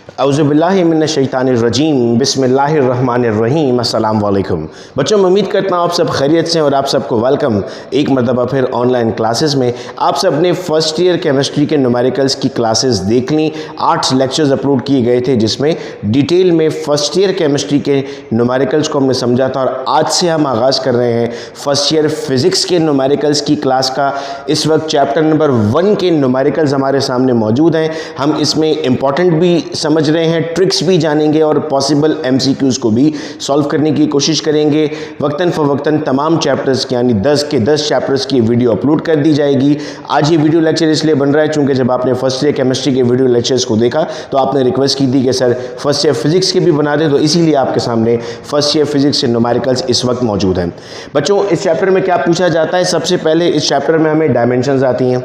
औज़ुबिल्लाहिमिनश्शैतानिर्रजीम बिस्मिल्लाहिर्रहमानिर्रहीम अस्सलाम वालेकुम। बच्चों, मैं उम्मीद करता हूँ आप सब खैरियत से और आप सबको वेलकम एक मरतबा फिर ऑनलाइन क्लासेस में। आप सब ने फर्स्ट ईयर केमिस्ट्री के न्यूमेरिकल्स की क्लासेस देख ली। 8 लेक्चर्स अपलोड किए गए थे जिसमें डिटेल में फर्स्ट ईयर केमिस्ट्री के न्यूमेरिकल्स को हमने समझा था। और आज से हम आगाज़ कर रहे हैं फर्स्ट ईयर फिज़िक्स के न्यूमेरिकल्स की क्लास का। इस वक्त चैप्टर नंबर 1 के न्यूमेरिकल्स हमारे सामने मौजूद हैं। हम इसमें इंपॉर्टेंट भी समझ रहे हैं, ट्रिक्स भी जानेंगे और पॉसिबल एमसीक्यूज़ को भी सॉल्व करने की कोशिश करेंगे। वक्तन फ़वक्तन तमाम चैप्टर्स की यानी 10 के 10 चैप्टर्स की वीडियो अपलोड कर दी जाएगी। आज ये वीडियो लेक्चर इसलिए बन रहा है चूँकि जब आपने फर्स्ट ईयर केमिस्ट्री के वीडियो लेक्चर्स को देखा तो आपने रिक्वेस्ट की थी कि सर फर्स्ट ईयर फिज़िक्स के भी बना दें, तो इसीलिए आपके सामने फर्स्ट ईयर फिज़िक्स के न्यूमेरिकल्स इस वक्त मौजूद हैं। बच्चों, इस चैप्टर में क्या पूछा जाता है? सबसे पहले इस चैप्टर में हमें डायमेंशंस आती हैं।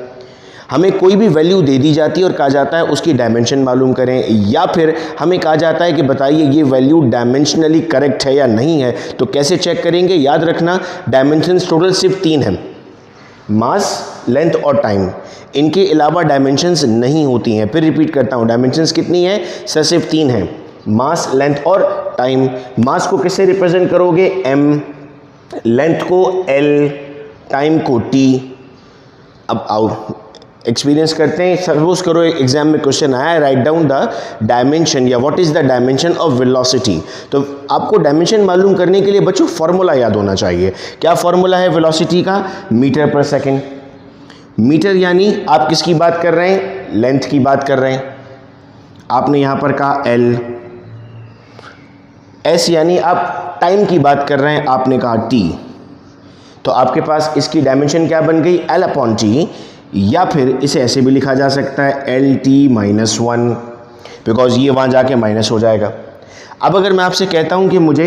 हमें कोई भी वैल्यू दे दी जाती है और कहा जाता है उसकी डायमेंशन मालूम करें, या फिर हमें कहा जाता है कि बताइए ये वैल्यू डायमेंशनली करेक्ट है या नहीं है। तो कैसे चेक करेंगे? याद रखना, डायमेंशंस टोटल सिर्फ 3 हैं, मास, लेंथ और टाइम। इनके अलावा डायमेंशंस नहीं होती हैं। फिर रिपीट करता हूँ, डायमेंशंस कितनी हैं? सर सिर्फ 3 हैं, मास, लेंथ और टाइम। मास को किससे रिप्रेजेंट करोगे? m, लेंथ को l, टाइम को t। अब आओ एक्सपीरियंस करते हैं। सपोज करो एग्जाम में क्वेश्चन आया है, राइट डाउन द डायमेंशन या what is the dimension of velocity. तो आपको डायमेंशन मालूम करने के लिए बच्चों फॉर्मूला याद होना चाहिए। क्या फॉर्मूला है वेलोसिटी का? मीटर पर सेकंड। मीटर यानी आप किसकी बात कर रहे हैं? लेंथ की बात कर रहे हैं। आपने यहां पर कहा l। s यानी आप टाइम की बात कर रहे हैं, आपने कहा t। तो आपके पास इसकी डायमेंशन क्या बन गई? l/t। या फिर इसे ऐसे भी लिखा जा सकता है LT-1, बिकॉज ये वहाँ जाके माइनस हो जाएगा। अब अगर मैं आपसे कहता हूँ कि मुझे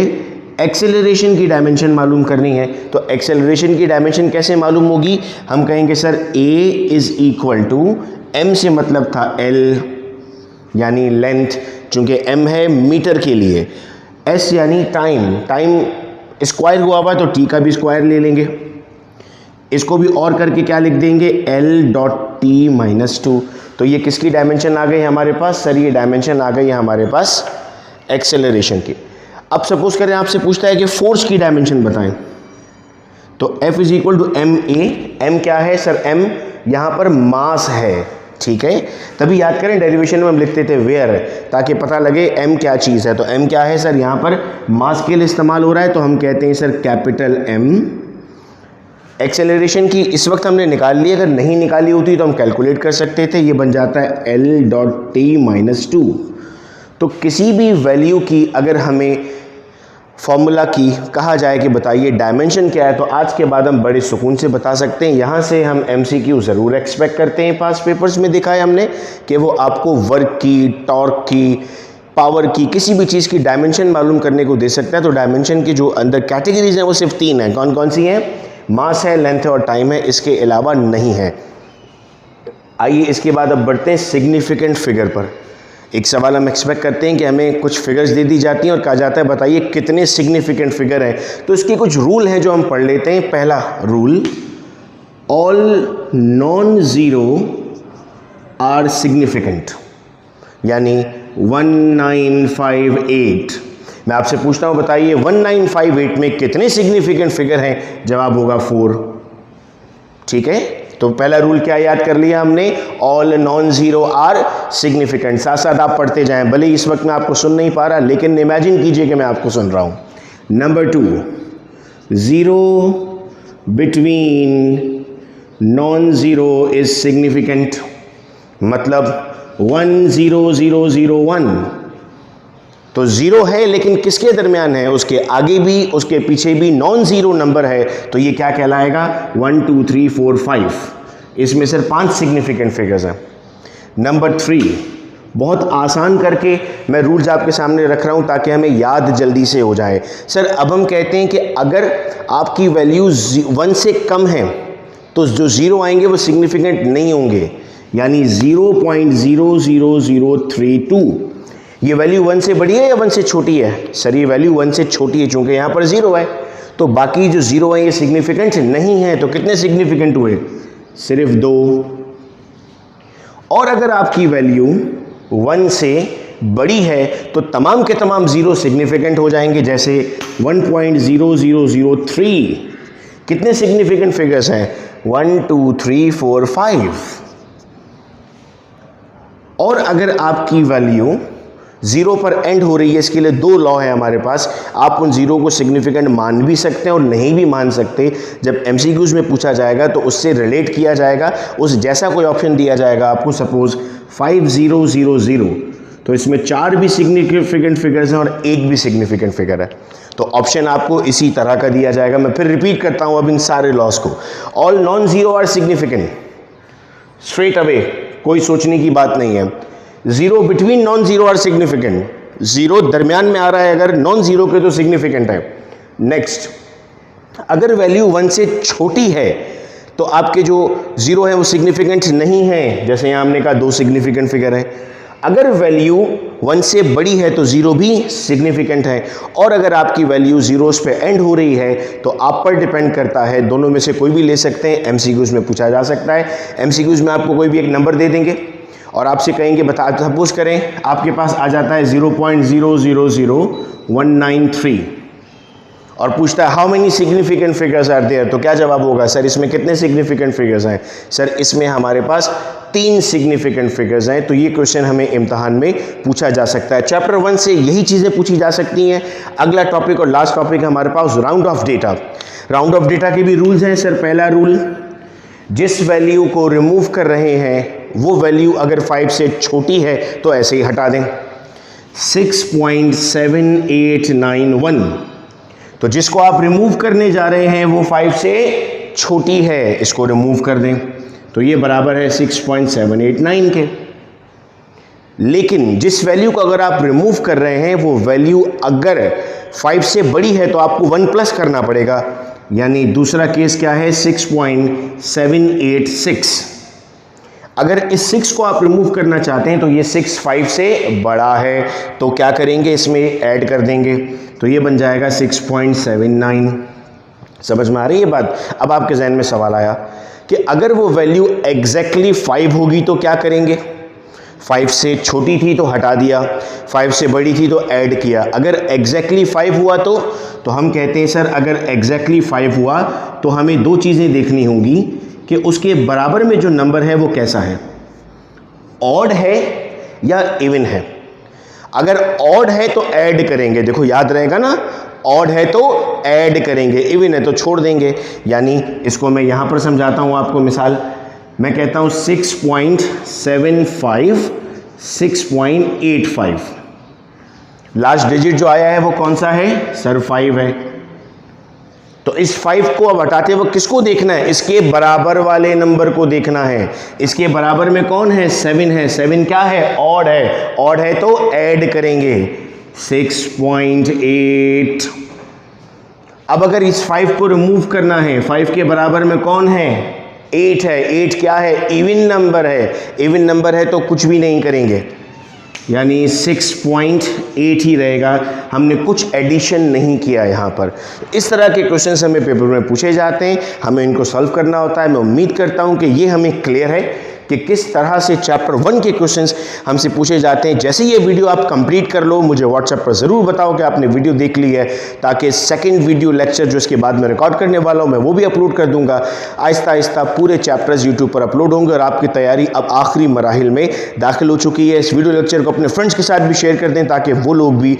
एक्सेलरेशन की डायमेंशन मालूम करनी है, तो एक्सेलरेशन की डायमेंशन कैसे मालूम होगी? हम कहेंगे सर A = m से मतलब था L यानी लेंथ, चूँकि m है मीटर के लिए। S यानी टाइम, टाइम स्क्वायर हुआ हुआ तो t का भी स्क्वायर ले लेंगे। इसको भी और करके क्या लिख देंगे? L.T-2। तो ये किसकी डायमेंशन आ गई हमारे पास? सर ये डायमेंशन आ गई है हमारे पास एक्सेलरेशन की। अब सपोज करें आपसे पूछता है कि फोर्स की डायमेंशन बताएं, तो F = ma। m क्या है सर? m यहाँ पर मास है, ठीक है। तभी याद करें डेरिवेशन में हम लिखते थे वेयर, ताकि पता लगे m क्या चीज़ है। तो m क्या है सर? यहाँ पर मास के लिए इस्तेमाल हो रहा है, तो हम कहते हैं सर कैपिटल M। एक्सेलरेशन की इस वक्त हमने निकाल ली, अगर नहीं निकाली होती तो हम कैलकुलेट कर सकते थे। ये बन जाता है L.T-2। तो किसी भी वैल्यू की अगर हमें फॉर्मूला की कहा जाए कि बताइए डायमेंशन क्या है, तो आज के बाद हम बड़े सुकून से बता सकते हैं। यहाँ से हम MCQ ज़रूर एक्सपेक्ट करते हैं। पास पेपर्स में दिखाए हमने कि वो आपको वर्क की, टॉर्क की, पावर की, किसी भी चीज़ की डायमेंशन मालूम करने को दे सकता है। तो डायमेंशन की जो अंदर कैटेगरीज हैं वो सिर्फ 3 हैं। कौन कौन सी हैं? मास है, लेंथ है और टाइम है, इसके अलावा नहीं है। आइए इसके बाद अब बढ़ते हैं सिग्निफिकेंट फिगर पर। एक सवाल हम एक्सपेक्ट करते हैं कि हमें कुछ फिगर्स दे दी जाती हैं और कहा जाता है बताइए कितने सिग्निफिकेंट फिगर हैं। तो इसके कुछ रूल हैं जो हम पढ़ लेते हैं। पहला rule, all non zero are significant, यानी 1958। मैं आपसे पूछता हूं बताइए 1958 में कितने सिग्निफिकेंट फिगर हैं? जवाब होगा 4, ठीक है। तो पहला रूल क्या याद कर लिया हमने? All non zero are significant. साथ साथ आप पढ़ते जाएं, भले इस वक्त मैं आपको सुन नहीं पा रहा, लेकिन इमेजिन कीजिए कि मैं आपको सुन रहा हूं। Number 2, 0 between non zero is significant, मतलब 10001। तो 0 है लेकिन किसके दरमियान है? उसके आगे भी उसके पीछे भी नॉन ज़ीरो नंबर है, तो ये क्या कहलाएगा? 1 2 3 4 5। इसमें सिर्फ 5 सिग्निफिकेंट फिगर्स हैं। नंबर 3, बहुत आसान करके मैं रूल्स आपके सामने रख रहा हूं ताकि हमें याद जल्दी से हो जाए। सर अब हम कहते हैं कि अगर आपकी वैल्यू 1 से कम है तो जो 0 आएंगे वो सिग्निफिकेंट नहीं होंगे, यानी 0.00032। ये वैल्यू 1 से बड़ी है या 1 से छोटी है? सर ये वैल्यू 1 से छोटी है, चूंकि यहाँ पर 0 है, तो बाकी जो 0 है ये सिग्निफिकेंट नहीं है। तो कितने सिग्निफिकेंट हुए? सिर्फ 2। और अगर आपकी वैल्यू 1 से बड़ी है तो तमाम के तमाम ज़ीरो सिग्निफिकेंट हो जाएंगे। जैसे 1.0003 कितने सिग्निफिकेंट फिगर्स हैं? 1 2 3 4 5। और अगर आपकी वैल्यू ज़ीरो पर एंड हो रही है, इसके लिए दो लॉ है हमारे पास। आप उन ज़ीरो को सिग्निफिकेंट मान भी सकते हैं और नहीं भी मान सकते। जब एमसीक्यूज़ में पूछा जाएगा तो उससे रिलेट किया जाएगा, उस जैसा कोई ऑप्शन दिया जाएगा आपको। सपोज 5000, तो इसमें 4 भी सिग्निफिकेंट फिगर्स हैं और एक भी सिग्निफिकेंट फिगर है, तो ऑप्शन आपको इसी तरह का दिया जाएगा। मैं फिर रिपीट करता हूँ अब इन सारे लॉस को। All non zero are significant, straight away, कोई सोचने की बात नहीं है। Zero between non zero are significant, zero दरमियान में आ रहा है अगर नॉन जीरो के तो सिग्निफिकेंट है। नेक्स्ट, अगर वैल्यू 1 से छोटी है तो आपके जो जीरो है वो सिग्निफिकेंट नहीं है। जैसे यहां हमने कहा 2 सिग्निफिकेंट फिगर है। अगर वैल्यू 1 से बड़ी है तो जीरो भी सिग्निफिकेंट है। और अगर आपकी वैल्यू जीरोस पे एंड हो रही है तो आप पर डिपेंड करता है, दोनों में से कोई भी ले सकते हैं। एमसीक्यूज में पूछा जा सकता है। एमसीक्यूज में आपको कोई भी एक नंबर दे देंगे और आपसे कहेंगे बता, सपोज करें आपके पास आ जाता है 0.000193 और पूछता है how many significant figures are there, तो क्या जवाब होगा? सर इसमें कितने सिग्निफिकेंट फिगर्स हैं? सर इसमें हमारे पास 3 सिग्निफिकेंट फिगर्स हैं। तो ये क्वेश्चन हमें इम्तहान में पूछा जा सकता है। चैप्टर 1 से यही चीज़ें पूछी जा सकती हैं। अगला टॉपिक और लास्ट टॉपिक है हमारे पास round off data. Round off data के भी रूल्स हैं सर। पहला रूल, जिस वैल्यू को रिमूव कर रहे हैं वो वैल्यू अगर 5 से छोटी है तो ऐसे ही हटा दें। 6.7891, तो जिसको आप रिमूव करने जा रहे हैं वो 5 से छोटी है, इसको रिमूव कर दें। तो ये बराबर है 6.789 के। लेकिन जिस वैल्यू को अगर आप रिमूव कर रहे हैं वो वैल्यू अगर 5 से बड़ी है तो आपको 1 प्लस करना पड़ेगा। यानी दूसरा केस क्या है? 6.786। अगर इस 6 को आप रिमूव करना चाहते हैं तो ये 6 5 से बड़ा है, तो क्या करेंगे? इसमें ऐड कर देंगे, तो ये बन जाएगा 6.79। समझ में आ रही है बात? अब आपके जहन में सवाल आया कि अगर वो वैल्यू एग्जैक्टली 5 होगी तो क्या करेंगे? 5 से छोटी थी तो हटा दिया, 5 से बड़ी थी तो ऐड किया। अगर एग्जैक्टली 5 हुआ तो हम कहते हैं सर अगर एग्जैक्टली 5 हुआ तो हमें 2 चीज़ें देखनी होंगी कि उसके बराबर में जो नंबर है वो कैसा है, ऑड है या इवन है। अगर ऑड है तो ऐड करेंगे, देखो याद रहेगा ना, ऑड है तो ऐड करेंगे, इवन है तो छोड़ देंगे। यानी इसको मैं यहां पर समझाता हूं आपको मिसाल। मैं कहता हूं 6.75 6.85, लास्ट डिजिट जो आया है वो कौन सा है? सर 5 है। तो इस 5 को अब हटाते वक्त किसको देखना है? इसके बराबर वाले नंबर को देखना है। इसके बराबर में कौन है? 7 है। 7 क्या है? ऑड है। ऑड है तो ऐड करेंगे 6.8। अब अगर इस 5 को रिमूव करना है, 5 के बराबर में कौन है? 8 है। 8 क्या है? इवन नंबर है। इवन नंबर है तो कुछ भी नहीं करेंगे, यानी 6.8 ही रहेगा। हमने कुछ एडिशन नहीं किया यहाँ पर। इस तरह के क्वेश्चंस हमें पेपर में पूछे जाते हैं, हमें इनको सॉल्व करना होता है। मैं उम्मीद करता हूँ कि ये हमें क्लियर है कि किस तरह से चैप्टर 1 के क्वेश्चंस हमसे पूछे जाते हैं। जैसे ये वीडियो आप कंप्लीट कर लो मुझे व्हाट्सएप पर ज़रूर बताओ कि आपने वीडियो देख ली है, ताकि सेकंड वीडियो लेक्चर जो इसके बाद में रिकॉर्ड करने वाला हूँ मैं वो भी अपलोड कर दूंगा। आहिस्ता आहिस्ता पूरे चैप्टर्स यूट्यूब पर अपलोड होंगे और आपकी तैयारी अब आखिरी मराहिल में दाखिल हो चुकी है। इस वीडियो लेक्चर को अपने फ्रेंड्स के साथ भी शेयर कर दें ताकि वो लोग भी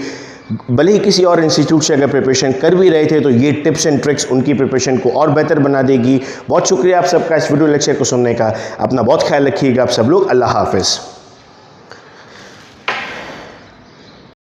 भले ही किसी और इंस्टीट्यूट से अगर प्रिपरेशन कर भी रहे थे तो ये टिप्स एंड ट्रिक्स उनकी प्रिपरेशन को और बेहतर बना देगी। बहुत शुक्रिया आप सबका इस वीडियो लेक्चर को सुनने का। अपना बहुत ख्याल रखिएगा आप सब लोग। अल्लाह हाफिज़।